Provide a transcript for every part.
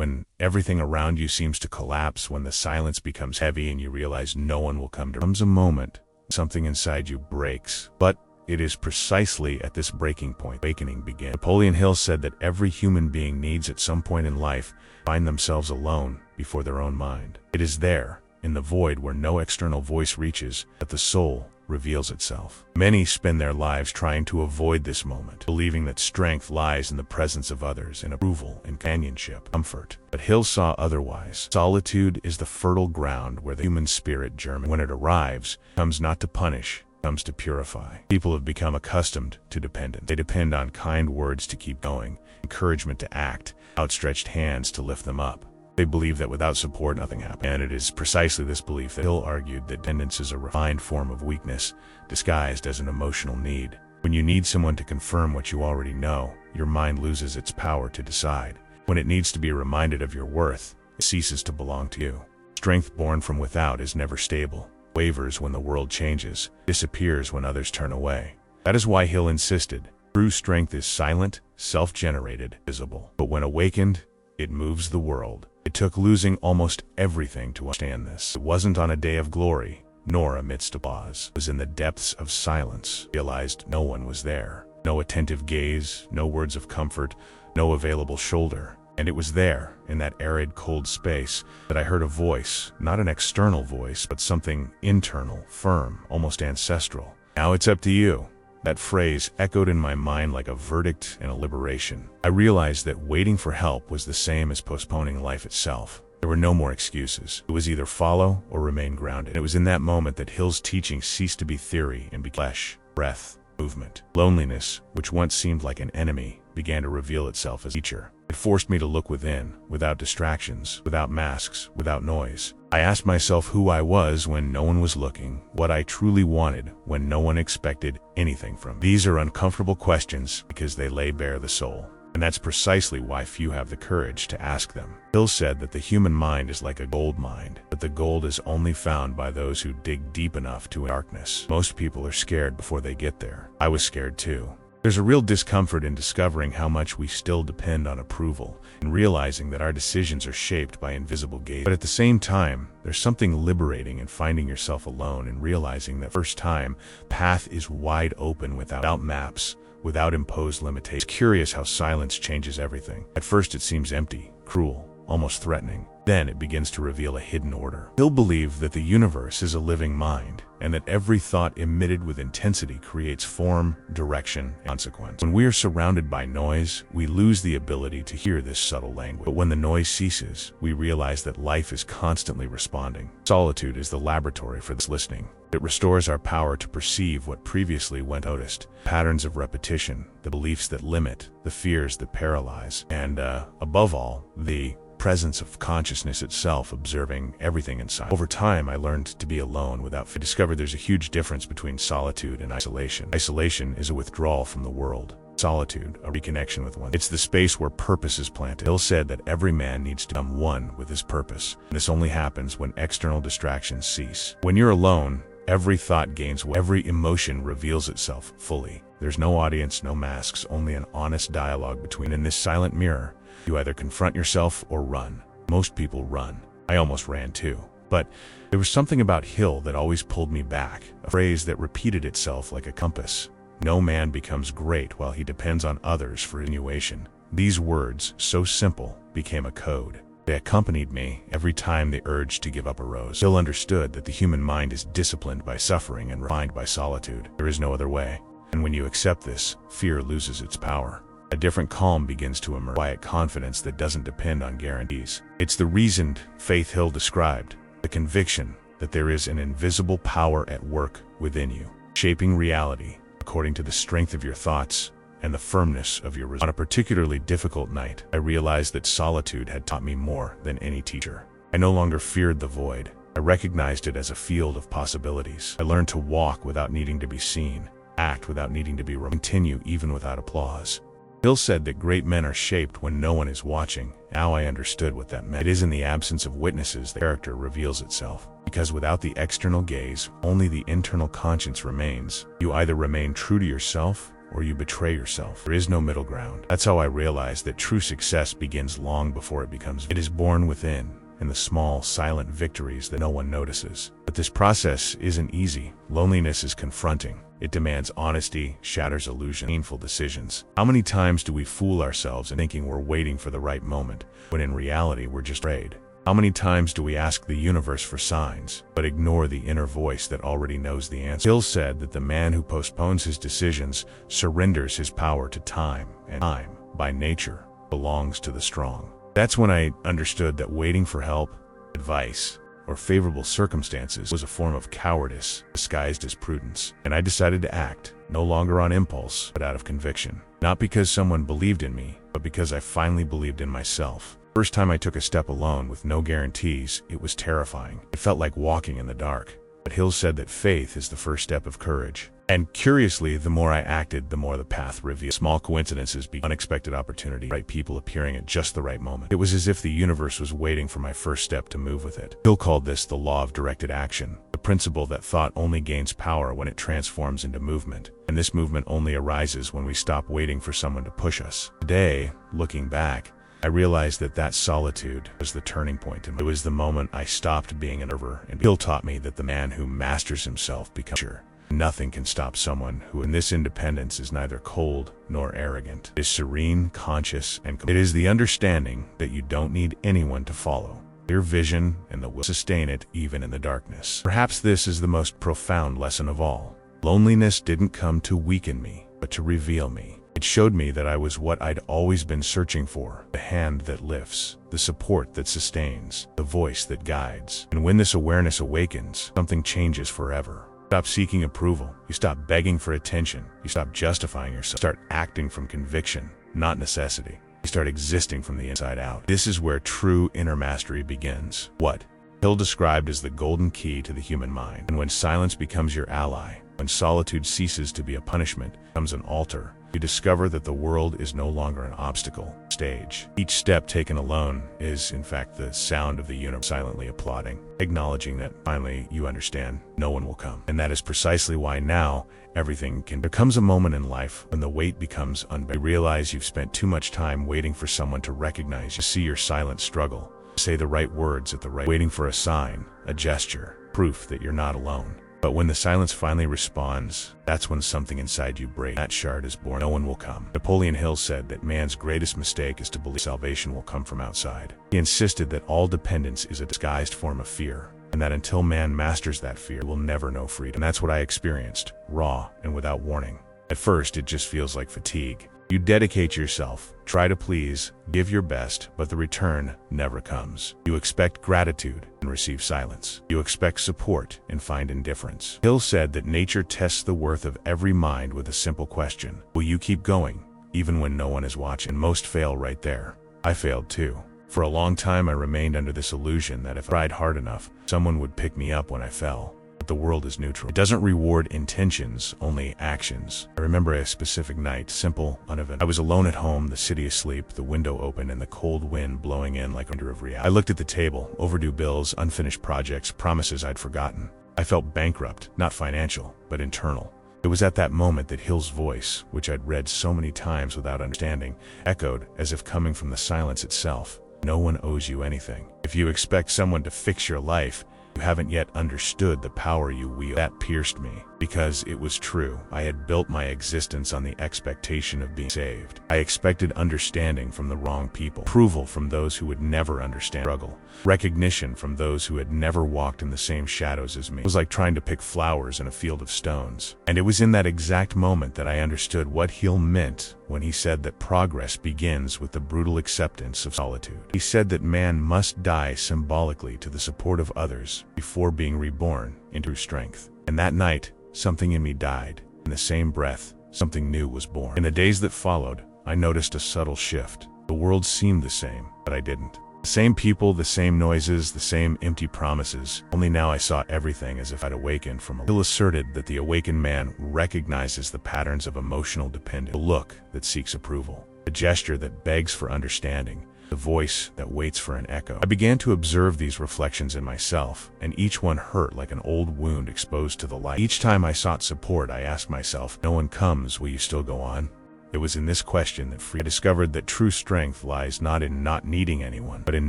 When everything around you seems to collapse, when the silence becomes heavy and you realize no one will come to comes a moment, something inside you breaks. But it is precisely at this breaking point awakening begins. Napoleon Hill said that every human being needs at some point in life find themselves alone before their own mind. It is there, in the void where no external voice reaches, that the soul reveals itself. Many spend their lives trying to avoid this moment, believing that strength lies in the presence of others, in approval, in companionship, comfort. But Hill saw otherwise. Solitude is the fertile ground where the human spirit germinates. When it arrives, it comes not to punish, it comes to purify. People have become accustomed to dependence. They depend on kind words to keep going, encouragement to act, outstretched hands to lift them up. They believe that without support nothing happens. And it is precisely this belief that Hill argued that dependence is a refined form of weakness, disguised as an emotional need. When you need someone to confirm what you already know, your mind loses its power to decide. When it needs to be reminded of your worth, it ceases to belong to you. Strength born from without is never stable, wavers when the world changes, disappears when others turn away. That is why Hill insisted, true strength is silent, self-generated, visible. But when awakened, it moves the world. It took losing almost everything to understand this. It wasn't on a day of glory, nor amidst applause. It was in the depths of silence. Realized no one was there. No attentive gaze, no words of comfort, no available shoulder. And it was there, in that arid, cold space, that I heard a voice, not an external voice, but something internal, firm, almost ancestral. Now it's up to you. That phrase echoed in my mind like a verdict and a liberation. I realized that waiting for help was the same as postponing life itself. There were no more excuses. It was either follow or remain grounded. It was in that moment that Hill's teaching ceased to be theory and became flesh, breath, movement. Loneliness, which once seemed like an enemy, began to reveal itself as a teacher. It forced me to look within, without distractions, without masks, without noise. I asked myself who I was when no one was looking, what I truly wanted when no one expected anything from me. These are uncomfortable questions because they lay bare the soul. And that's precisely why few have the courage to ask them. Hill said that the human mind is like a gold mine, but the gold is only found by those who dig deep enough to darkness. Most people are scared before they get there. I was scared too. There's a real discomfort in discovering how much we still depend on approval, and realizing that our decisions are shaped by invisible gaze. But at the same time, there's something liberating in finding yourself alone and realizing that first time, path is wide open without maps, without imposed limitations. It's curious how silence changes everything. At first it seems empty, cruel, almost threatening. Then it begins to reveal a hidden order. Hill believed that the universe is a living mind, and that every thought emitted with intensity creates form, direction, and consequence. When we are surrounded by noise, we lose the ability to hear this subtle language. But when the noise ceases, we realize that life is constantly responding. Solitude is the laboratory for this listening. It restores our power to perceive what previously went unnoticed. Patterns of repetition, the beliefs that limit, the fears that paralyze, and, above all, the presence of consciousness itself observing everything inside. Over time, I learned to be alone without fear. I discovered there's a huge difference between solitude and isolation. Isolation is a withdrawal from the world. Solitude, a reconnection with one. It's the space where purpose is planted. Hill said that every man needs to become one with his purpose. And this only happens when external distractions cease. When you're alone, every thought gains weight. Every emotion reveals itself fully. There's no audience, no masks, only an honest dialogue between. In this silent mirror, you either confront yourself or run. Most people run. I almost ran too. But there was something about Hill that always pulled me back, a phrase that repeated itself like a compass. No man becomes great while he depends on others for continuation. These words, so simple, became a code. They accompanied me every time the urge to give up arose. Hill understood that the human mind is disciplined by suffering and refined by solitude. There is no other way. And when you accept this, fear loses its power. A different calm begins to emerge, quiet confidence that doesn't depend on guarantees. It's the reasoned faith Hill described, the conviction that there is an invisible power at work within you, shaping reality according to the strength of your thoughts and the firmness of your resolve. On a particularly difficult night, I realized that solitude had taught me more than any teacher. I no longer feared the void. I recognized it as a field of possibilities. I learned to walk without needing to be seen, act without needing to be continue even without applause. Hill said that great men are shaped when no one is watching. Now I understood what that meant. It is in the absence of witnesses that character reveals itself. Because without the external gaze, only the internal conscience remains. You either remain true to yourself, or you betray yourself. There is no middle ground. That's how I realized that true success begins long before it becomes. It is born within, in the small, silent victories that no one notices. But this process isn't easy. Loneliness is confronting. It demands honesty, shatters illusion, painful decisions. How many times do we fool ourselves in thinking we're waiting for the right moment, when in reality we're just afraid? How many times do we ask the universe for signs, but ignore the inner voice that already knows the answer? Hill said that the man who postpones his decisions surrenders his power to time, and time, by nature, belongs to the strong. That's when I understood that waiting for help, advice, or favorable circumstances was a form of cowardice disguised as prudence. And I decided to act, no longer on impulse, but out of conviction. Not because someone believed in me, but because I finally believed in myself. First time I took a step alone with no guarantees, it was terrifying. It felt like walking in the dark. But Hill said that faith is the first step of courage. And curiously, the more I acted, the more the path revealed. Small coincidences, unexpected opportunity, right people appearing at just the right moment. It was as if the universe was waiting for my first step to move with it. Hill called this the law of directed action, the principle that thought only gains power when it transforms into movement. And this movement only arises when we stop waiting for someone to push us. Today, looking back, I realized that solitude was the turning point in me. It was the moment I stopped being an observer, and Hill taught me that the man who masters himself becomes sure. Nothing can stop someone who in this independence is neither cold nor arrogant. It is serene, conscious, and it is the understanding that you don't need anyone to follow your vision and the will to sustain it even in the darkness. Perhaps this is the most profound lesson of all. Loneliness didn't come to weaken me, but to reveal me. It showed me that I was what I'd always been searching for, the hand that lifts, the support that sustains, the voice that guides. And when this awareness awakens, something changes forever. You stop seeking approval, you stop begging for attention, you stop justifying yourself, you start acting from conviction, not necessity. You start existing from the inside out. This is where true inner mastery begins. What Hill described as the golden key to the human mind. And when silence becomes your ally, when solitude ceases to be a punishment, becomes an altar, you discover that the world is no longer an obstacle stage. Each step taken alone is, in fact, the sound of the universe silently applauding, acknowledging that finally you understand no one will come. And that is precisely why now everything can. There comes a moment in life when the weight becomes unbearable. You realize you've spent too much time waiting for someone to recognize you, see your silent struggle, say the right words at the right, waiting for a sign, a gesture, proof that you're not alone. But when the silence finally responds, that's when something inside you breaks. That shard is born. No one will come. Napoleon Hill said that man's greatest mistake is to believe salvation will come from outside. He insisted that all dependence is a disguised form of fear, and that until man masters that fear, he will never know freedom. And that's what I experienced, raw and without warning. At first, it just feels like fatigue. You dedicate yourself, try to please, give your best, but the return never comes. You expect gratitude and receive silence. You expect support and find indifference. Hill said that nature tests the worth of every mind with a simple question. Will you keep going, even when no one is watching? And most fail right there. I failed too. For a long time I remained under this illusion that if I tried hard enough, someone would pick me up when I fell. But the world is neutral. It doesn't reward intentions, only actions. I remember a specific night, simple, uneventful. I was alone at home, the city asleep, the window open, and the cold wind blowing in like a wonder of reality. I looked at the table, overdue bills, unfinished projects, promises I'd forgotten. I felt bankrupt, not financial, but internal. It was at that moment that Hill's voice, which I'd read so many times without understanding, echoed as if coming from the silence itself. No one owes you anything. If you expect someone to fix your life, you haven't yet understood the power you wield. That pierced me, because it was true. I had built my existence on the expectation of being saved. I expected understanding from the wrong people, approval from those who would never understand struggle, recognition from those who had never walked in the same shadows as me. It was like trying to pick flowers in a field of stones. And it was in that exact moment that I understood what Hill meant when he said that progress begins with the brutal acceptance of solitude. He said that man must die symbolically to the support of others before being reborn into strength. And that night, something in me died. In the same breath, something new was born. In the days that followed, I noticed a subtle shift. The world seemed the same, but I didn't. The same people, the same noises, the same empty promises. Only now I saw everything as if I'd awakened from a... Hill asserted that the awakened man recognizes the patterns of emotional dependence, the look that seeks approval, the gesture that begs for understanding, the voice that waits for an echo. I began to observe these reflections in myself, and each one hurt like an old wound exposed to the light. Each time I sought support, I asked myself, no one comes, will you still go on? It was in this question that I discovered that true strength lies not in not needing anyone, but in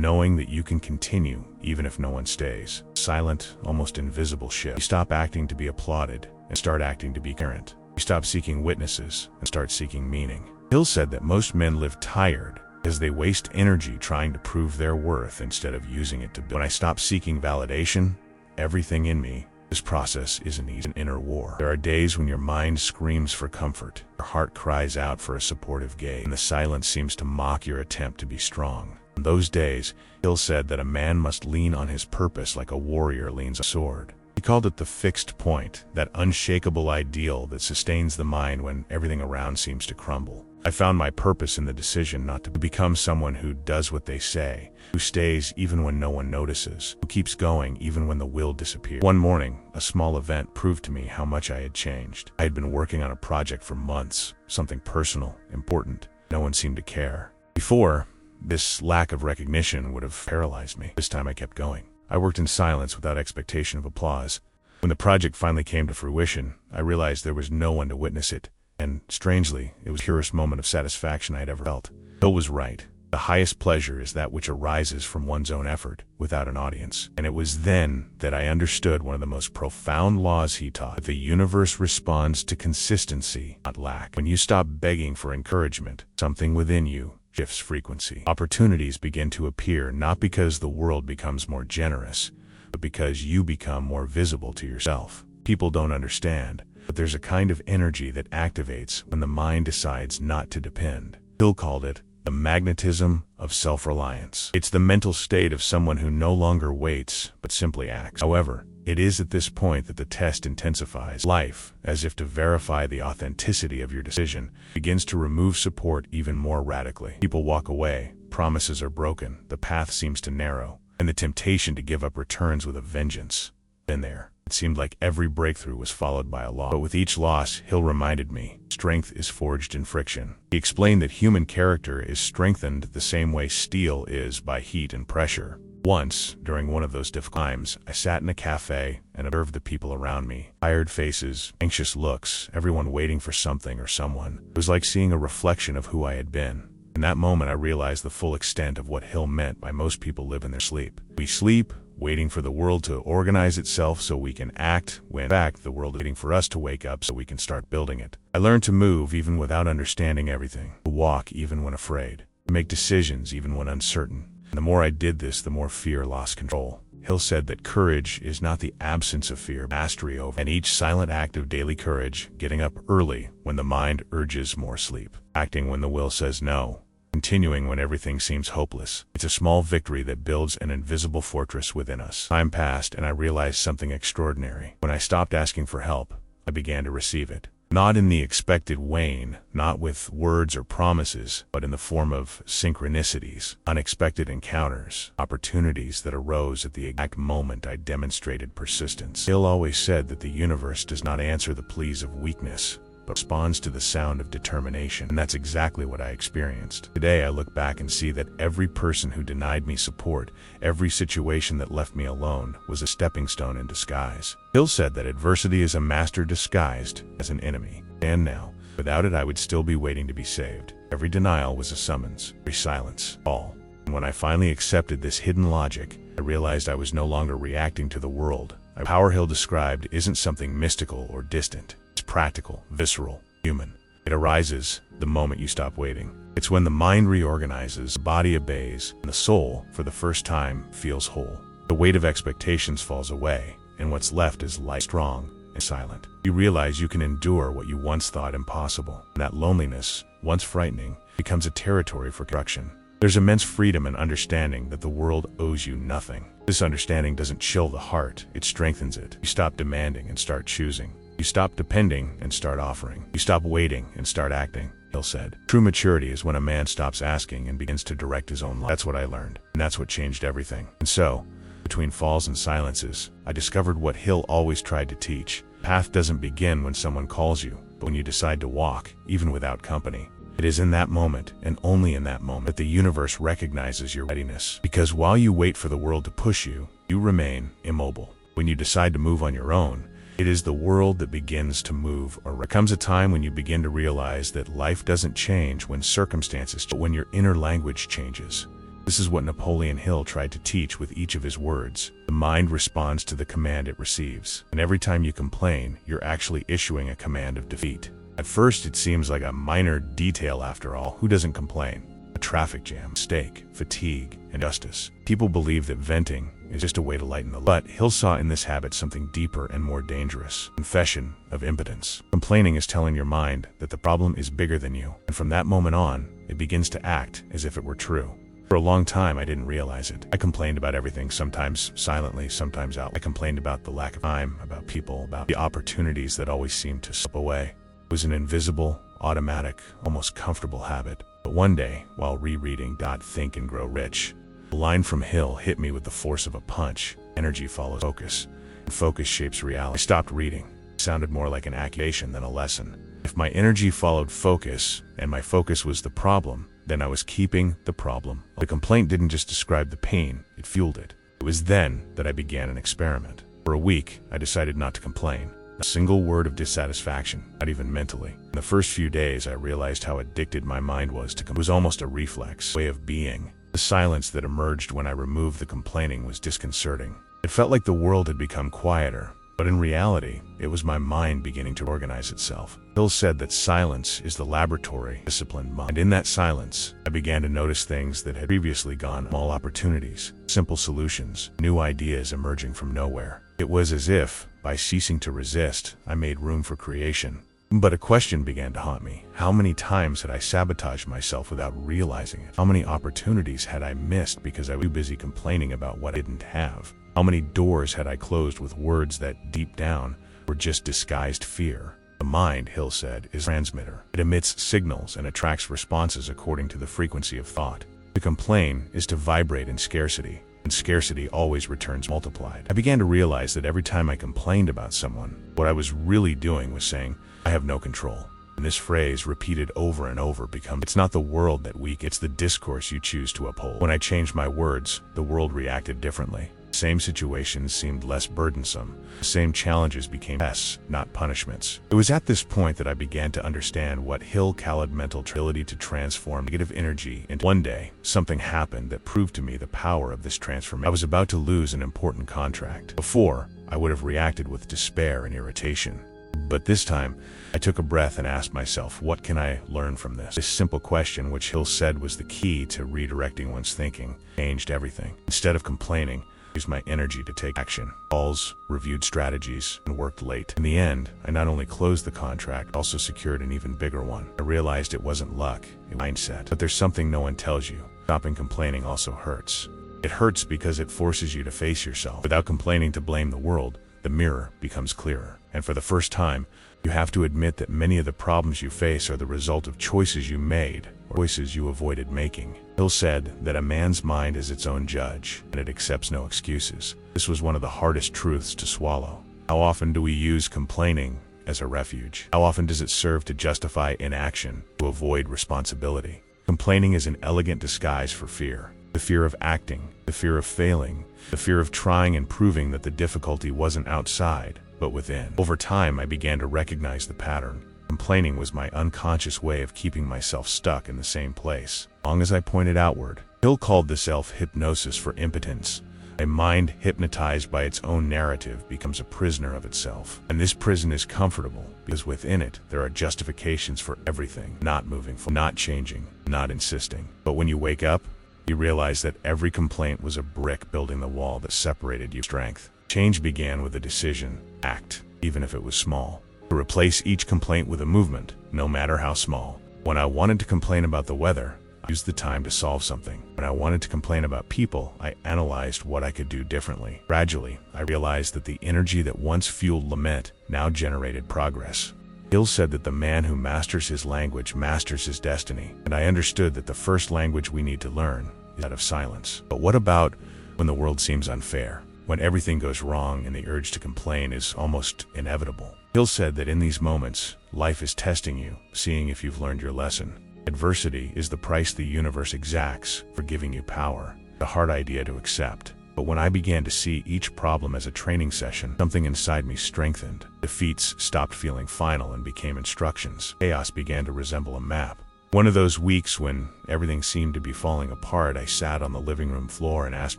knowing that you can continue even if no one stays. Silent, almost invisible shift. You stop acting to be applauded and start acting to be coherent. You stop seeking witnesses and start seeking meaning. Hill said that most men live tired as they waste energy trying to prove their worth instead of using it to build. When I stopped seeking validation, everything in me, this process isn't easy, an inner war. There are days when your mind screams for comfort, your heart cries out for a supportive gaze, and the silence seems to mock your attempt to be strong. On those days, Hill said that a man must lean on his purpose like a warrior leans on a sword. He called it the fixed point, that unshakable ideal that sustains the mind when everything around seems to crumble. I found my purpose in the decision not to become someone who does what they say, who stays even when no one notices, who keeps going even when the will disappears. One morning, a small event proved to me how much I had changed. I had been working on a project for months, something personal, important. No one seemed to care. Before, this lack of recognition would have paralyzed me. This time I kept going. I worked in silence without expectation of applause. When the project finally came to fruition, I realized there was no one to witness it. And, strangely, it was the purest moment of satisfaction I had ever felt. Hill was right. The highest pleasure is that which arises from one's own effort, without an audience. And it was then that I understood one of the most profound laws he taught, that the universe responds to consistency, not lack. When you stop begging for encouragement, something within you shifts frequency. Opportunities begin to appear not because the world becomes more generous, but because you become more visible to yourself. People don't understand, but there's a kind of energy that activates when the mind decides not to depend. Hill called it the magnetism of self-reliance. It's the mental state of someone who no longer waits, but simply acts. However, it is at this point that the test intensifies. Life, as if to verify the authenticity of your decision, begins to remove support even more radically. People walk away, promises are broken, the path seems to narrow, and the temptation to give up returns with a vengeance. Been there. It seemed like every breakthrough was followed by a loss. But with each loss, Hill reminded me, strength is forged in friction. He explained that human character is strengthened the same way steel is by heat and pressure. Once, during one of those difficult times, I sat in a cafe and observed the people around me. Tired faces, anxious looks, everyone waiting for something or someone. It was like seeing a reflection of who I had been. In that moment, I realized the full extent of what Hill meant by most people live in their sleep. We sleep, waiting for the world to organize itself so we can act, when in fact the world is waiting for us to wake up so we can start building it. I learned to move even without understanding everything, to walk even when afraid, to make decisions even when uncertain. And the more I did this, the more fear lost control. Hill said that courage is not the absence of fear, mastery over, and each silent act of daily courage, getting up early when the mind urges more sleep, acting when the will says no, continuing when everything seems hopeless. It's a small victory that builds an invisible fortress within us. Time passed and I realized something extraordinary. When I stopped asking for help, I began to receive it. Not in the expected vein, not with words or promises, but in the form of synchronicities, unexpected encounters, opportunities that arose at the exact moment I demonstrated persistence. Hill always said that the universe does not answer the pleas of weakness, but responds to the sound of determination. And that's exactly what I experienced. Today I look back and see that every person who denied me support, every situation that left me alone, was a stepping stone in disguise. Hill said that adversity is a master disguised as an enemy. And now, without it I would still be waiting to be saved. Every denial was a summons, every silence, all. And when I finally accepted this hidden logic, I realized I was no longer reacting to the world. The power Hill described isn't something mystical or distant. It's practical, visceral, human. It arises the moment you stop waiting. It's when the mind reorganizes, the body obeys, and the soul, for the first time, feels whole. The weight of expectations falls away, and what's left is light, strong, and silent. You realize you can endure what you once thought impossible. And that loneliness, once frightening, becomes a territory for construction. There's immense freedom in understanding that the world owes you nothing. This understanding doesn't chill the heart, it strengthens it. You stop demanding and start choosing. You stop depending and start offering. You stop waiting and start acting, Hill said. True maturity is when a man stops asking and begins to direct his own life. That's what I learned, and that's what changed everything. And so, between falls and silences, I discovered what Hill always tried to teach. The path doesn't begin when someone calls you, but when you decide to walk, even without company. It is in that moment, and only in that moment, that the universe recognizes your readiness. Because while you wait for the world to push you, you remain immobile. When you decide to move on your own, it is the world that begins to move. Or there comes a time when you begin to realize that life doesn't change when circumstances change, but when your inner language changes. This is what Napoleon Hill tried to teach with each of his words. The mind responds to the command it receives. And every time you complain, you're actually issuing a command of defeat. At first, it seems like a minor detail after all. Who doesn't complain? A traffic jam, mistake, fatigue, injustice. People believe that venting is just a way to lighten the load. But Hill saw in this habit something deeper and more dangerous. Confession of impotence. Complaining is telling your mind that the problem is bigger than you. And from that moment on, it begins to act as if it were true. For a long time, I didn't realize it. I complained about everything, sometimes silently, sometimes out. I complained about the lack of time, about people, about the opportunities that always seemed to slip away. It was an invisible, automatic, almost comfortable habit. But one day, while rereading Think and Grow Rich, a line from Hill hit me with the force of a punch. Energy follows focus, and focus shapes reality. I stopped reading. It sounded more like an accusation than a lesson. If my energy followed focus, and my focus was the problem, then I was keeping the problem. The complaint didn't just describe the pain, it fueled it. It was then that I began an experiment. For a week, I decided not to complain. A single word of dissatisfaction, not even mentally. In the first few days, I realized how addicted my mind was to complain. It was almost a reflex, way of being. The silence that emerged when I removed the complaining was disconcerting. It felt like the world had become quieter, but in reality, it was my mind beginning to organize itself. Hill said that silence is the laboratory of disciplined mind. And in that silence, I began to notice things that had previously gone, small opportunities, simple solutions, new ideas emerging from nowhere. It was as if, by ceasing to resist, I made room for creation. But a question began to haunt me. How many times had I sabotaged myself without realizing it? How many opportunities had I missed because I was too busy complaining about what I didn't have? How many doors had I closed with words that, deep down, were just disguised fear? The mind, Hill said, is a transmitter. It emits signals and attracts responses according to the frequency of thought. To complain is to vibrate in scarcity, and scarcity always returns multiplied. I began to realize that every time I complained about someone, what I was really doing was saying, I have no control. And this phrase, repeated over and over, becomes, it's not the world that weak, it's the discourse you choose to uphold. When I changed my words, the world reacted differently. Same situations seemed less burdensome. The same challenges became tests, not punishments. It was at this point that I began to understand what Hill called mental ability to transform negative energy into. One day, something happened that proved to me the power of this transformation. I was about to lose an important contract. Before, I would have reacted with despair and irritation. But this time, I took a breath and asked myself, what can I learn from this? This simple question, which Hill said was the key to redirecting one's thinking, changed everything. Instead of complaining, I used my energy to take action. Calls, reviewed strategies, and worked late. In the end, I not only closed the contract, but also secured an even bigger one. I realized it wasn't luck, it was mindset. But there's something no one tells you. Stopping complaining also hurts. It hurts because it forces you to face yourself. Without complaining to blame the world, the mirror becomes clearer. And for the first time, you have to admit that many of the problems you face are the result of choices you made, or choices you avoided making. Hill said that a man's mind is its own judge, and it accepts no excuses. This was one of the hardest truths to swallow. How often do we use complaining as a refuge? How often does it serve to justify inaction, to avoid responsibility? Complaining is an elegant disguise for fear. The fear of acting, the fear of failing, the fear of trying and proving that the difficulty wasn't outside, but within. Over time, I began to recognize the pattern. Complaining was my unconscious way of keeping myself stuck in the same place. As long as I pointed outward, Hill called this self-hypnosis for impotence. A mind hypnotized by its own narrative becomes a prisoner of itself. And this prison is comfortable, because within it, there are justifications for everything. Not moving forward, not changing, not insisting. But when you wake up, you realize that every complaint was a brick building the wall that separated you from strength. Change began with a decision, act, even if it was small. To replace each complaint with a movement, no matter how small. When I wanted to complain about the weather, I used the time to solve something. When I wanted to complain about people, I analyzed what I could do differently. Gradually, I realized that the energy that once fueled lament now generated progress. Hill said that the man who masters his language masters his destiny, and I understood that the first language we need to learn is that of silence. But what about when the world seems unfair? When everything goes wrong and the urge to complain is almost inevitable? Hill said that in these moments, life is testing you, seeing if you've learned your lesson. Adversity is the price the universe exacts for giving you power. A hard idea to accept. But when I began to see each problem as a training session, something inside me strengthened. Defeats stopped feeling final and became instructions. Chaos began to resemble a map. One of those weeks when everything seemed to be falling apart, I sat on the living room floor and asked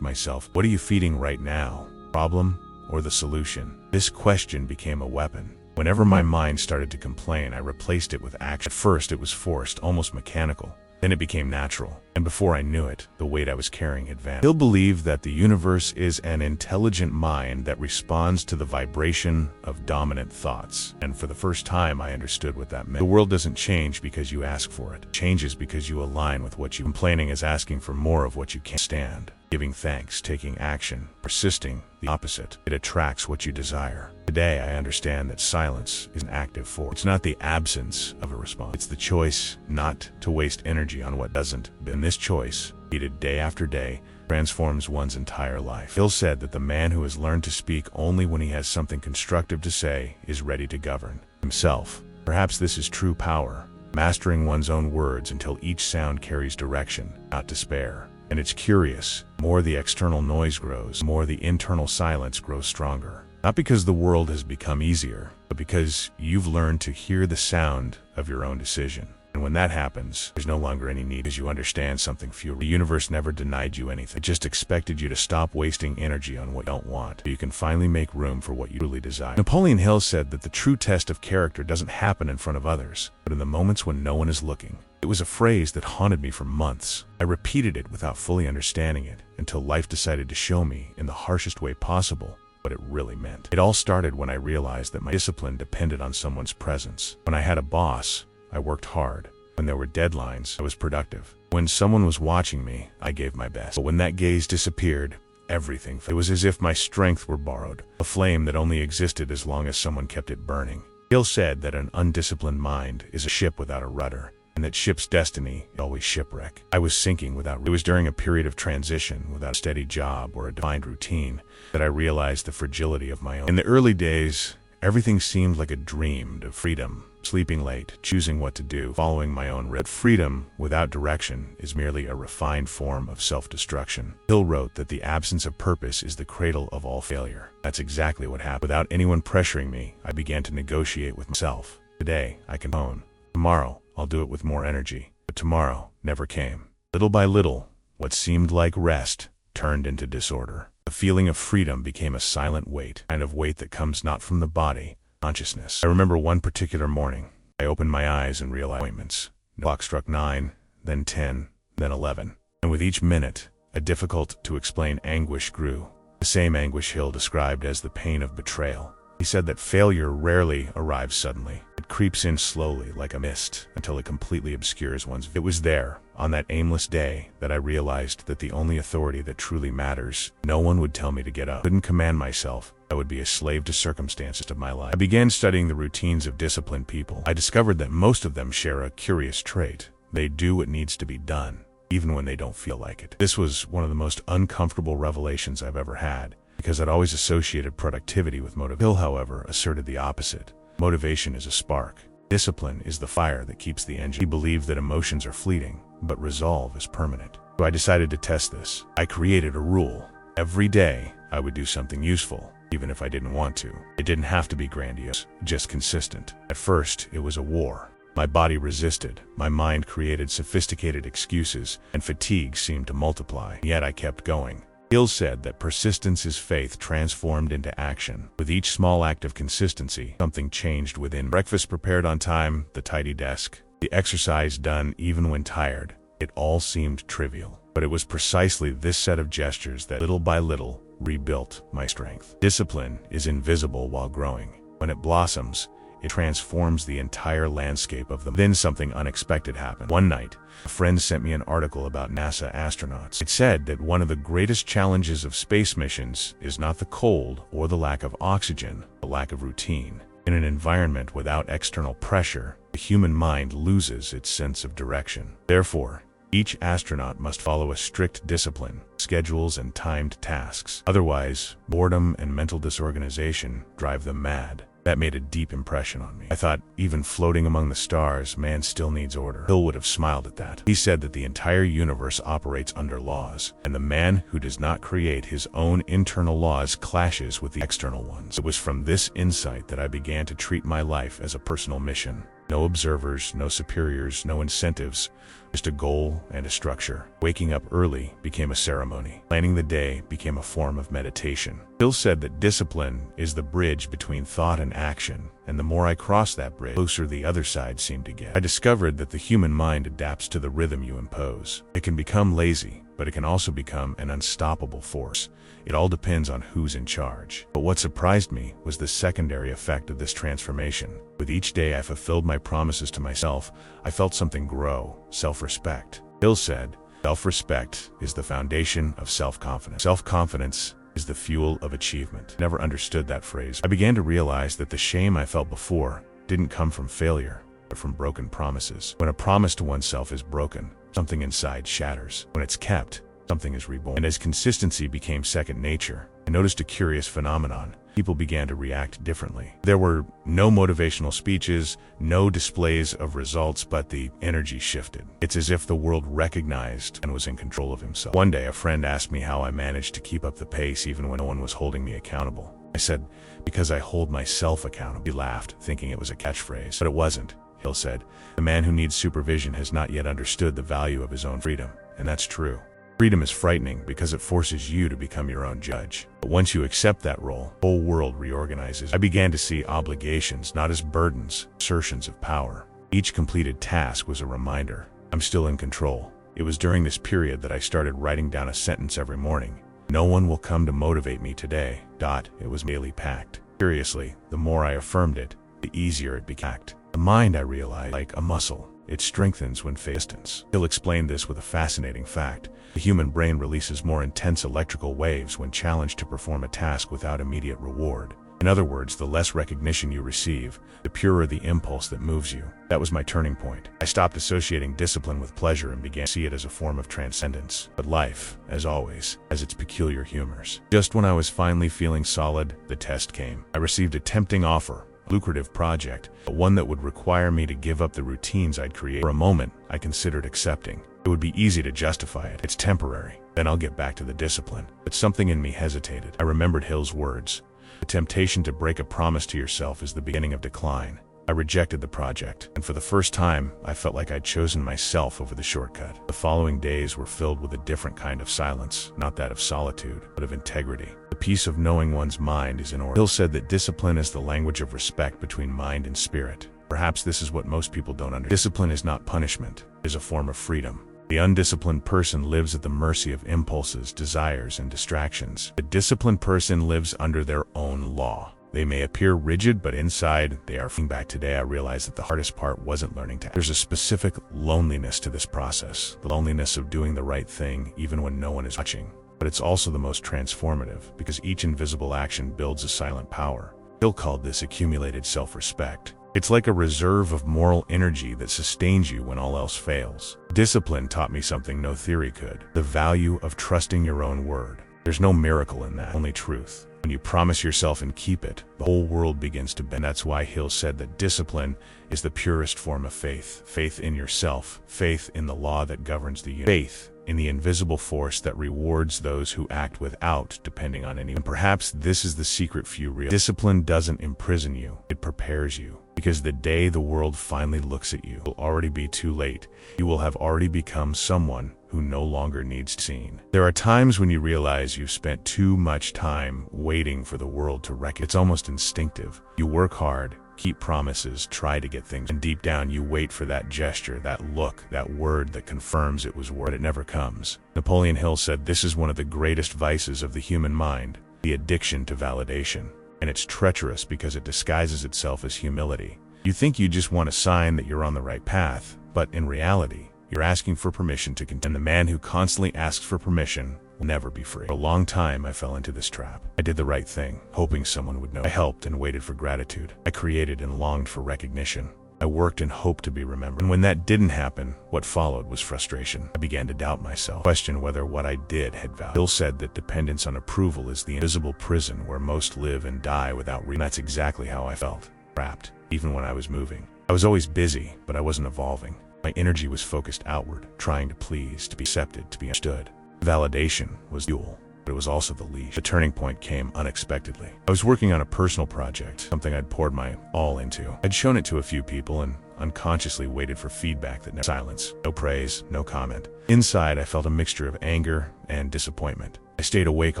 myself, what are you feeding right now? Problem or the solution? This question became a weapon. Whenever my mind started to complain, I replaced it with action. At first, it was forced, almost mechanical. Then it became natural, and before I knew it, the weight I was carrying had vanished. Hill believed that the universe is an intelligent mind that responds to the vibration of dominant thoughts. And for the first time, I understood what that meant. The world doesn't change because you ask for it. It changes because you align with what you. Complaining is asking for more of what you can't stand. Giving thanks, taking action, persisting, the opposite. It attracts what you desire. Today, I understand that silence is an active force. It's not the absence of a response. It's the choice not to waste energy on what doesn't. And this choice, repeated day after day, transforms one's entire life. Hill said that the man who has learned to speak only when he has something constructive to say is ready to govern himself. Perhaps this is true power, mastering one's own words until each sound carries direction, not despair. And it's curious, the more the external noise grows, the more the internal silence grows stronger. Not because the world has become easier, but because you've learned to hear the sound of your own decision. And when that happens, there's no longer any need as you understand something fewer. The universe never denied you anything. It just expected you to stop wasting energy on what you don't want, so you can finally make room for what you truly desire. Napoleon Hill said that the true test of character doesn't happen in front of others, but in the moments when no one is looking. It was a phrase that haunted me for months. I repeated it without fully understanding it, until life decided to show me, in the harshest way possible, what it really meant. It all started when I realized that my discipline depended on someone's presence. When I had a boss, I worked hard. When there were deadlines, I was productive. When someone was watching me, I gave my best. But when that gaze disappeared, everything fell. It was as if my strength were borrowed, a flame that only existed as long as someone kept it burning. Hill said that an undisciplined mind is a ship without a rudder, and that ship's destiny is always shipwreck. I was sinking without. It was during a period of transition, without a steady job or a defined routine, that I realized the fragility of my own. In the early days, everything seemed like a dream of freedom. Sleeping late, choosing what to do, following my own rhythm. But freedom without direction is merely a refined form of self-destruction. Hill wrote that the absence of purpose is the cradle of all failure. That's exactly what happened. Without anyone pressuring me, I began to negotiate with myself. Today, I can own. Tomorrow, I'll do it with more energy. But tomorrow never came. Little by little, what seemed like rest turned into disorder. The feeling of freedom became a silent weight, kind of weight that comes not from the body, consciousness. I remember one particular morning, I opened my eyes and realized appointments. The clock struck 9, then 10, then 11. And with each minute, a difficult-to-explain anguish grew. The same anguish Hill described as the pain of betrayal. He said that failure rarely arrives suddenly. It creeps in slowly like a mist until it completely obscures one's view. It was there, on that aimless day, that I realized that the only authority that truly matters, no one would tell me to get up. I couldn't command myself. I would be a slave to circumstances of my life. I began studying the routines of disciplined people. I discovered that most of them share a curious trait. They do what needs to be done, even when they don't feel like it. This was one of the most uncomfortable revelations I've ever had, because I'd always associated productivity with motivation. Hill, however, asserted the opposite. Motivation is a spark. Discipline is the fire that keeps the engine. He believed that emotions are fleeting, but resolve is permanent. So I decided to test this. I created a rule. Every day, I would do something useful, even if I didn't want to. It didn't have to be grandiose, just consistent. At first, it was a war. My body resisted, my mind created sophisticated excuses, and fatigue seemed to multiply. Yet I kept going. Hill said that persistence is faith transformed into action. With each small act of consistency, something changed within. Breakfast prepared on time, the tidy desk, the exercise done even when tired. It all seemed trivial. But it was precisely this set of gestures that, little by little, rebuilt my strength. Discipline is invisible while growing. When it blossoms, it transforms the entire landscape of them. Then something unexpected happened. One night, a friend sent me an article about NASA astronauts. It said that one of the greatest challenges of space missions is not the cold or the lack of oxygen, but lack of routine. In an environment without external pressure, the human mind loses its sense of direction. Therefore, each astronaut must follow a strict discipline, schedules and timed tasks. Otherwise, boredom and mental disorganization drive them mad. That made a deep impression on me. I thought, even floating among the stars, man still needs order. Hill would have smiled at that. He said that the entire universe operates under laws, and the man who does not create his own internal laws clashes with the external ones. It was from this insight that I began to treat my life as a personal mission. No observers, no superiors, no incentives, just a goal and a structure. Waking up early became a ceremony. Planning the day became a form of meditation. Hill said that discipline is the bridge between thought and action, and the more I crossed that bridge, the closer the other side seemed to get. I discovered that the human mind adapts to the rhythm you impose. It can become lazy, but it can also become an unstoppable force. It all depends on who's in charge. But what surprised me was the secondary effect of this transformation. With each day I fulfilled my promises to myself, I felt something grow: self-respect. Hill said, self-respect is the foundation of self-confidence. Self-confidence is the fuel of achievement. I never understood that phrase. I began to realize that the shame I felt before didn't come from failure, but from broken promises. When a promise to oneself is broken, something inside shatters. When it's kept, something is reborn. And as consistency became second nature, I noticed a curious phenomenon. People began to react differently. There were no motivational speeches, no displays of results, but the energy shifted. It's as if the world recognized and was in control of himself. One day, a friend asked me how I managed to keep up the pace even when no one was holding me accountable. I said, because I hold myself accountable. He laughed, thinking it was a catchphrase. But it wasn't. Hill said, the man who needs supervision has not yet understood the value of his own freedom. And that's true. Freedom is frightening because it forces you to become your own judge. But once you accept that role, the whole world reorganizes. I began to see obligations not as burdens, assertions of power. Each completed task was a reminder. I'm still in control. It was during this period that I started writing down a sentence every morning. No one will come to motivate me today. It was daily packed. Curiously, the more I affirmed it, the easier it became. The mind, I realized, like a muscle. It strengthens when faced distance. He'll explain this with a fascinating fact. The human brain releases more intense electrical waves when challenged to perform a task without immediate reward. In other words, the less recognition you receive, the purer the impulse that moves you. That was my turning point. I stopped associating discipline with pleasure and began to see it as a form of transcendence. But life, as always, has its peculiar humors. Just when I was finally feeling solid, the test came. I received a tempting offer. Lucrative project, but one that would require me to give up the routines I'd created. For a moment, I considered accepting. It would be easy to justify it. It's temporary. Then I'll get back to the discipline. But something in me hesitated. I remembered Hill's words. The temptation to break a promise to yourself is the beginning of decline. I rejected the project, and for the first time, I felt like I'd chosen myself over the shortcut. The following days were filled with a different kind of silence, not that of solitude, but of integrity. The peace of knowing one's mind is in order. Hill said that discipline is the language of respect between mind and spirit. Perhaps this is what most people don't understand. Discipline is not punishment, it is a form of freedom. The undisciplined person lives at the mercy of impulses, desires, and distractions. The disciplined person lives under their own law. They may appear rigid, but inside, they are free. Back today, I realized that the hardest part wasn't learning to act. There's a specific loneliness to this process, the loneliness of doing the right thing even when no one is watching. But it's also the most transformative, because each invisible action builds a silent power. Hill called this accumulated self-respect. It's like a reserve of moral energy that sustains you when all else fails. Discipline taught me something no theory could: the value of trusting your own word. There's no miracle in that, only truth. When you promise yourself and keep it, the whole world begins to bend. That's why Hill said that discipline is the purest form of faith. Faith in yourself, faith in the law that governs the universe, faith in the invisible force that rewards those who act without depending on anyone. And perhaps this is the secret few realize. Discipline doesn't imprison you, it prepares you. Because the day the world finally looks at you, it will already be too late. You will have already become someone who no longer needs seen. There are times when you realize you've spent too much time waiting for the world to recognize. It's almost instinctive. You work hard, keep promises, try to get things, and deep down you wait for that gesture, that look, that word that confirms it was worth it. It never comes. Napoleon Hill said this is one of the greatest vices of the human mind, the addiction to validation. And it's treacherous because it disguises itself as humility. You think you just want a sign that you're on the right path, but in reality, you're asking for permission to continue. And the man who constantly asks for permission will never be free. For a long time, I fell into this trap. I did the right thing, hoping someone would know. I helped and waited for gratitude. I created and longed for recognition. I worked and hoped to be remembered. And when that didn't happen, what followed was frustration. I began to doubt myself, question whether what I did had value. Hill said that dependence on approval is the invisible prison where most live and die without reason. That's exactly how I felt, trapped, even when I was moving. I was always busy, but I wasn't evolving. My energy was focused outward, trying to please, to be accepted, to be understood. Validation was fuel, but it was also the leash. The turning point came unexpectedly. I was working on a personal project, something I'd poured my all into. I'd shown it to a few people and unconsciously waited for feedback that never silence. No praise, no comment. Inside, I felt a mixture of anger and disappointment. I stayed awake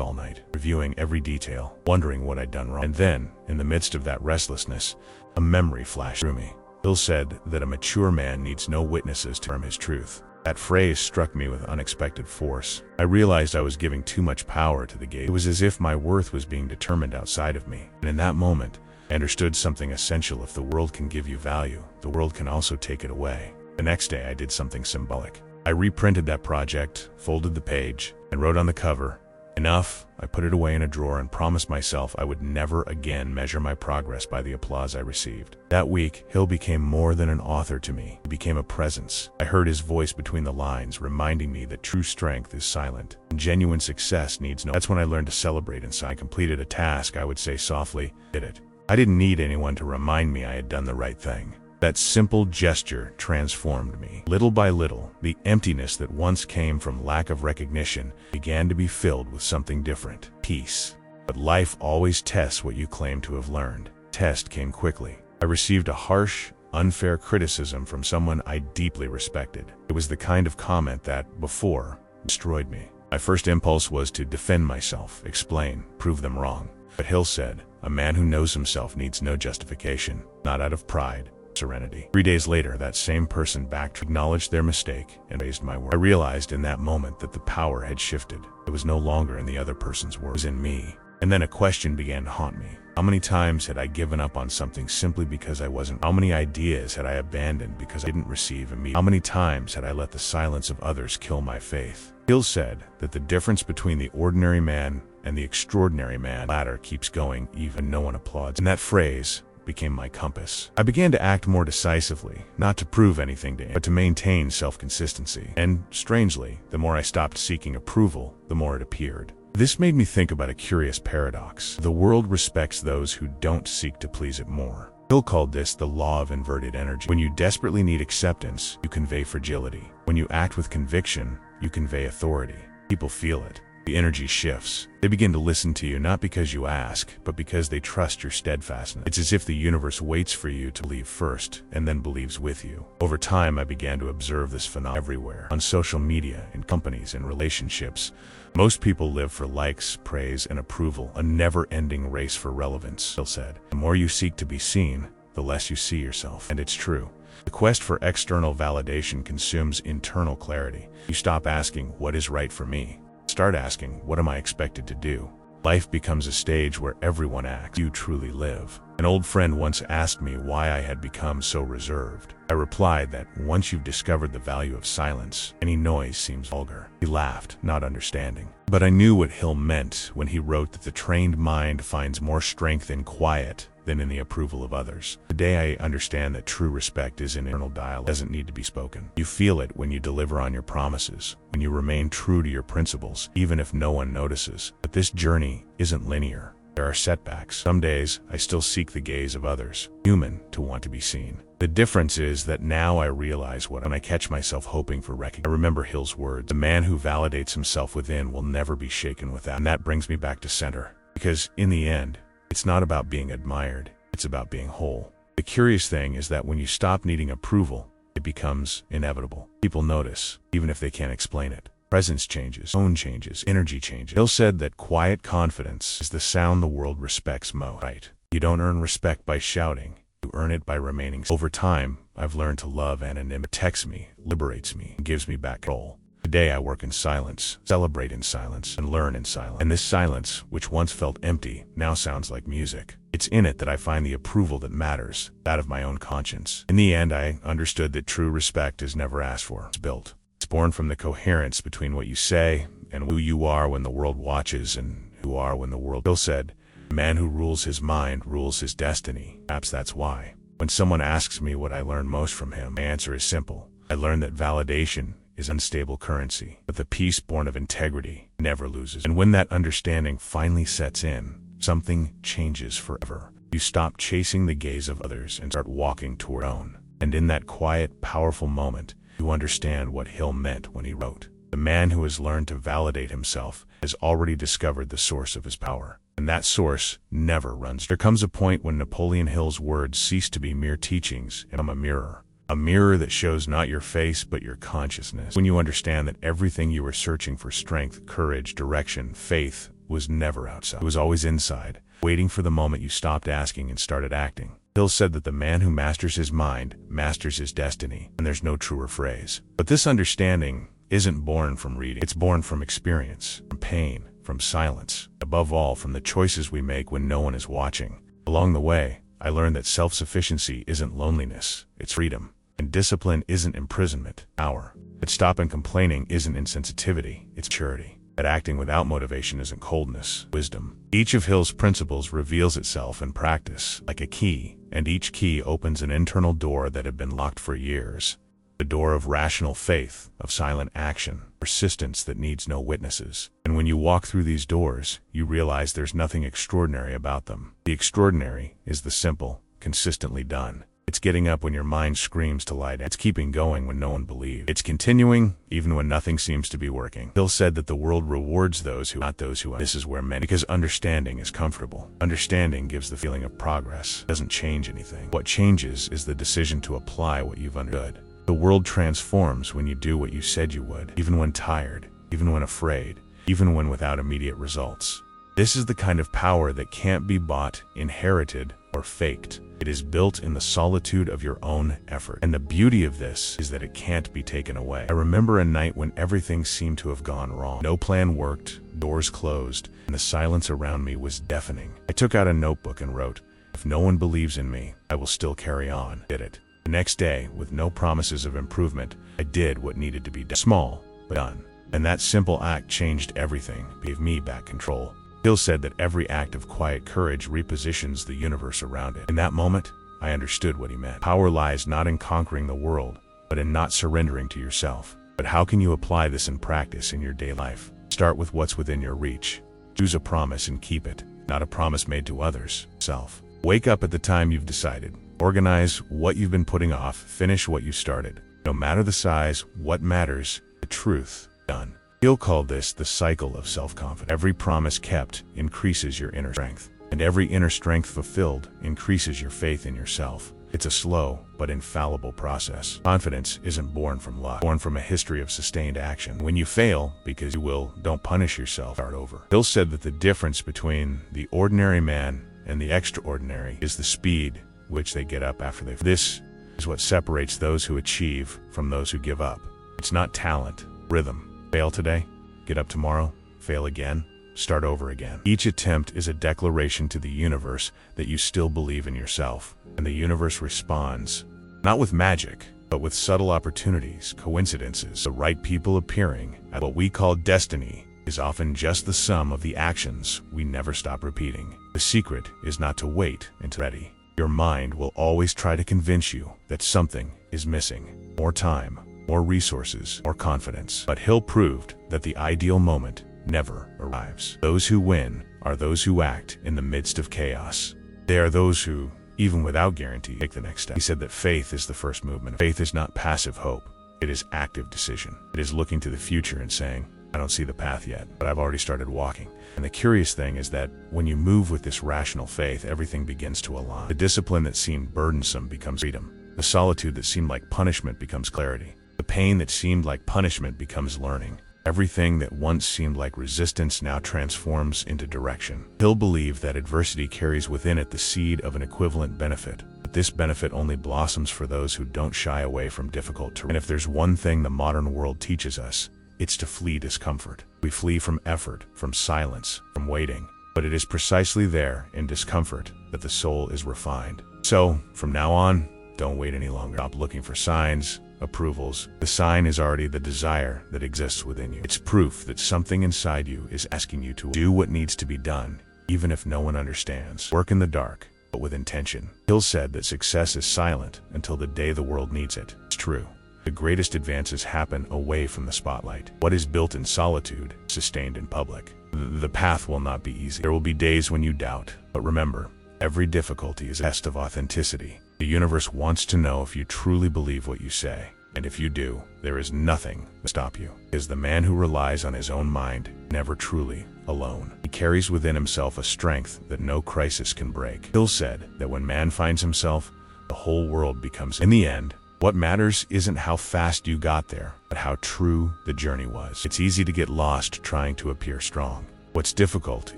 all night, reviewing every detail, wondering what I'd done wrong. And then, in the midst of that restlessness, a memory flashed through me. Hill said that a mature man needs no witnesses to affirm his truth. That phrase struck me with unexpected force. I realized I was giving too much power to the gaze. It was as if my worth was being determined outside of me. And in that moment, I understood something essential. If the world can give you value, the world can also take it away. The next day, I did something symbolic. I reprinted that project, folded the page, and wrote on the cover, "Enough." I put it away in a drawer and promised myself I would never again measure my progress by the applause I received. That week, Hill became more than an author to me. He became a presence. I heard his voice between the lines, reminding me that true strength is silent, and genuine success needs no. That's when I learned to celebrate inside. I completed a task, I would say softly, did it. I didn't need anyone to remind me I had done the right thing. That simple gesture transformed me. Little by little, the emptiness that once came from lack of recognition began to be filled with something different, peace. But life always tests what you claim to have learned. Test came quickly. I received a harsh, unfair criticism from someone I deeply respected. It was the kind of comment that, before, destroyed me. My first impulse was to defend myself, explain, prove them wrong. But Hill said, a man who knows himself needs no justification, not out of pride, serenity. 3 days later, that same person acknowledged their mistake and raised my worth. I realized in that moment that the power had shifted. It was no longer in the other person's words, it was in me. And then a question began to haunt me. How many times had I given up on something simply because I wasn't? How many ideas had I abandoned because I didn't receive immediately? How many times had I let the silence of others kill my faith? Hill said that the difference between the ordinary man and the extraordinary man, the latter keeps going even when no one applauds. And that phrase became my compass. I began to act more decisively, not to prove anything to him, but to maintain self-consistency. And strangely, the more I stopped seeking approval, the more it appeared. This made me think about a curious paradox. The world respects those who don't seek to please it more. Hill called this the law of inverted energy. When you desperately need acceptance, you convey fragility. When you act with conviction, you convey authority. People feel it. The energy shifts. They begin to listen to you not because you ask, but because they trust your steadfastness. It's as if the universe waits for you to believe first, and then believes with you. Over time, I began to observe this phenomenon everywhere. On social media, in companies, in relationships. Most people live for likes, praise, and approval, a never-ending race for relevance, Hill said. The more you seek to be seen, the less you see yourself. And it's true. The quest for external validation consumes internal clarity. You stop asking, what is right for me? Start asking, what am I expected to do? Life becomes a stage where everyone acts. You truly live. An old friend once asked me why I had become so reserved. I replied that once you've discovered the value of silence, any noise seems vulgar. He laughed, not understanding. But I knew what Hill meant when he wrote that the trained mind finds more strength in quiet than in the approval of others. Today I understand that true respect is an internal dialogue. It doesn't need to be spoken. You feel it when you deliver on your promises, when you remain true to your principles, even if no one notices. But this journey isn't linear. There are setbacks. Some days, I still seek the gaze of others. Human to want to be seen. The difference is that now I realize when I catch myself hoping for recognition. I remember Hill's words, the man who validates himself within will never be shaken with that. And that brings me back to center. Because in the end, it's not about being admired, it's about being whole. The curious thing is that when you stop needing approval, it becomes inevitable. People notice, even if they can't explain it. Presence changes, tone changes, energy changes. Hill said that quiet confidence is the sound the world respects most. Right. You don't earn respect by shouting, you earn it by remaining. Over time, I've learned to love anonymity. It protects me, liberates me, and gives me back control. Today I work in silence, celebrate in silence, and learn in silence. And this silence, which once felt empty, now sounds like music. It's in it that I find the approval that matters, that of my own conscience. In the end, I understood that true respect is never asked for, it's built. It's born from the coherence between what you say and who you are when the world watches and who you are when the world. Hill said, "The man who rules his mind rules his destiny." Perhaps that's why. When someone asks me what I learned most from him, my answer is simple. I learned that validation is unstable currency, but the peace born of integrity never loses. And when that understanding finally sets in, something changes forever. You stop chasing the gaze of others and start walking toward your own. And in that quiet, powerful moment, you understand what Hill meant when he wrote, "The man who has learned to validate himself has already discovered the source of his power. And that source never runs." There comes a point when Napoleon Hill's words cease to be mere teachings and become a mirror. A mirror that shows not your face but your consciousness. When you understand that everything you were searching for, strength, courage, direction, faith, was never outside. It was always inside, waiting for the moment you stopped asking and started acting. Hill said that the man who masters his mind masters his destiny, and there's no truer phrase. But this understanding isn't born from reading. It's born from experience, from pain, from silence, above all from the choices we make when no one is watching. Along the way, I learned that self-sufficiency isn't loneliness, it's freedom. And discipline isn't imprisonment, power. That stopping complaining isn't insensitivity, it's maturity. That acting without motivation isn't coldness, wisdom. Each of Hill's principles reveals itself in practice, like a key, and each key opens an internal door that had been locked for years. The door of rational faith, of silent action, persistence that needs no witnesses. And when you walk through these doors, you realize there's nothing extraordinary about them. The extraordinary is the simple, consistently done. It's getting up when your mind screams to lie down. It's keeping going when no one believes. It's continuing even when nothing seems to be working. Hill said that the world rewards those who, not those who. This is where many, because understanding is comfortable. Understanding gives the feeling of progress. It doesn't change anything. What changes is the decision to apply what you've understood. The world transforms when you do what you said you would, even when tired, even when afraid, even when without immediate results. This is the kind of power that can't be bought, inherited, or faked. It is built in the solitude of your own effort. And the beauty of this is that it can't be taken away. I remember a night when everything seemed to have gone wrong. No plan worked, doors closed, and the silence around me was deafening. I took out a notebook and wrote, "If no one believes in me, I will still carry on." Did it. The next day, with no promises of improvement, I did what needed to be done. Small, but done. And that simple act changed everything, gave me back control. Hill said that every act of quiet courage repositions the universe around it. In that moment, I understood what he meant. Power lies not in conquering the world, but in not surrendering to yourself. But how can you apply this in practice in your daily life? Start with what's within your reach. Choose a promise and keep it, not a promise made to others. Self. Wake up at the time you've decided. Organize what you've been putting off. Finish what you started. No matter the size, what matters, the truth. Done. Hill called this the cycle of self-confidence. Every promise kept increases your inner strength, and every inner strength fulfilled increases your faith in yourself. It's a slow but infallible process. Confidence isn't born from luck, born from a history of sustained action. When you fail, because you will, don't punish yourself. Start over. Hill said that the difference between the ordinary man and the extraordinary is the speed which they get up after they fail. This is what separates those who achieve from those who give up. It's not talent, rhythm. Fail today, get up tomorrow, fail again, start over again. Each attempt is a declaration to the universe that you still believe in yourself, and the universe responds, not with magic, but with subtle opportunities, coincidences. The right people appearing at what we call destiny is often just the sum of the actions we never stop repeating. The secret is not to wait until ready. Your mind will always try to convince you that something is missing. More time, more resources, more confidence. But Hill proved that the ideal moment never arrives. Those who win are those who act in the midst of chaos. They are those who, even without guarantee, take the next step. He said that faith is the first movement. Faith is not passive hope. It is active decision. It is looking to the future and saying, I don't see the path yet, but I've already started walking. And the curious thing is that when you move with this rational faith, everything begins to align. The discipline that seemed burdensome becomes freedom. The solitude that seemed like punishment becomes clarity. The pain that seemed like punishment becomes learning. Everything that once seemed like resistance now transforms into direction. Hill believed that adversity carries within it the seed of an equivalent benefit. But this benefit only blossoms for those who don't shy away from difficult terrain. And if there's one thing the modern world teaches us, it's to flee discomfort. We flee from effort, from silence, from waiting. But it is precisely there, in discomfort, that the soul is refined. So, from now on, don't wait any longer. Stop looking for signs, approvals. The sign is already the desire that exists within you. It's proof that something inside you is asking you to do what needs to be done, even if no one understands. Work in the dark, but with intention. Hill said that success is silent until the day the world needs it. It's true. The greatest advances happen away from the spotlight. What is built in solitude, sustained in public. The path will not be easy. There will be days when you doubt, but remember, every difficulty is a test of authenticity. The universe wants to know if you truly believe what you say. And if you do, there is nothing to stop you. Is the man who relies on his own mind never truly alone. He carries within himself a strength that no crisis can break. Hill said that when man finds himself, the whole world becomes. In the end, what matters isn't how fast you got there, but how true the journey was. It's easy to get lost trying to appear strong. What's difficult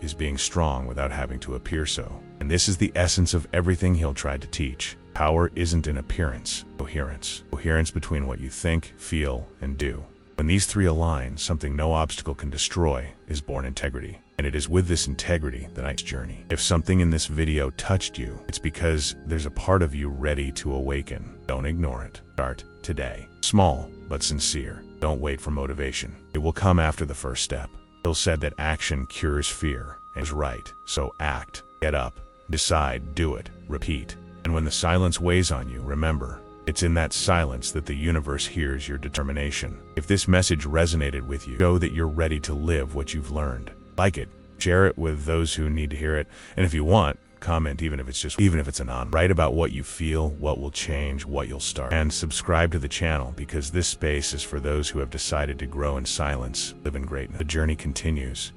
is being strong without having to appear so. And this is the essence of everything Hill tried to teach. Power isn't in appearance, coherence. Coherence between what you think, feel, and do. When these three align, something no obstacle can destroy is born integrity. And it is with this integrity that I journey. If something in this video touched you, it's because there's a part of you ready to awaken. Don't ignore it. Start today. Small, but sincere. Don't wait for motivation. It will come after the first step. Hill said that action cures fear, and is right. So act, get up, decide, do it, repeat. And when the silence weighs on you, remember, it's in that silence that the universe hears your determination. If this message resonated with you, show that you're ready to live what you've learned. Like it, share it with those who need to hear it, and if you want, comment even if it's anonymous. Write about what you feel, what will change, what you'll start. And subscribe to the channel because this space is for those who have decided to grow in silence, live in greatness. The journey continues.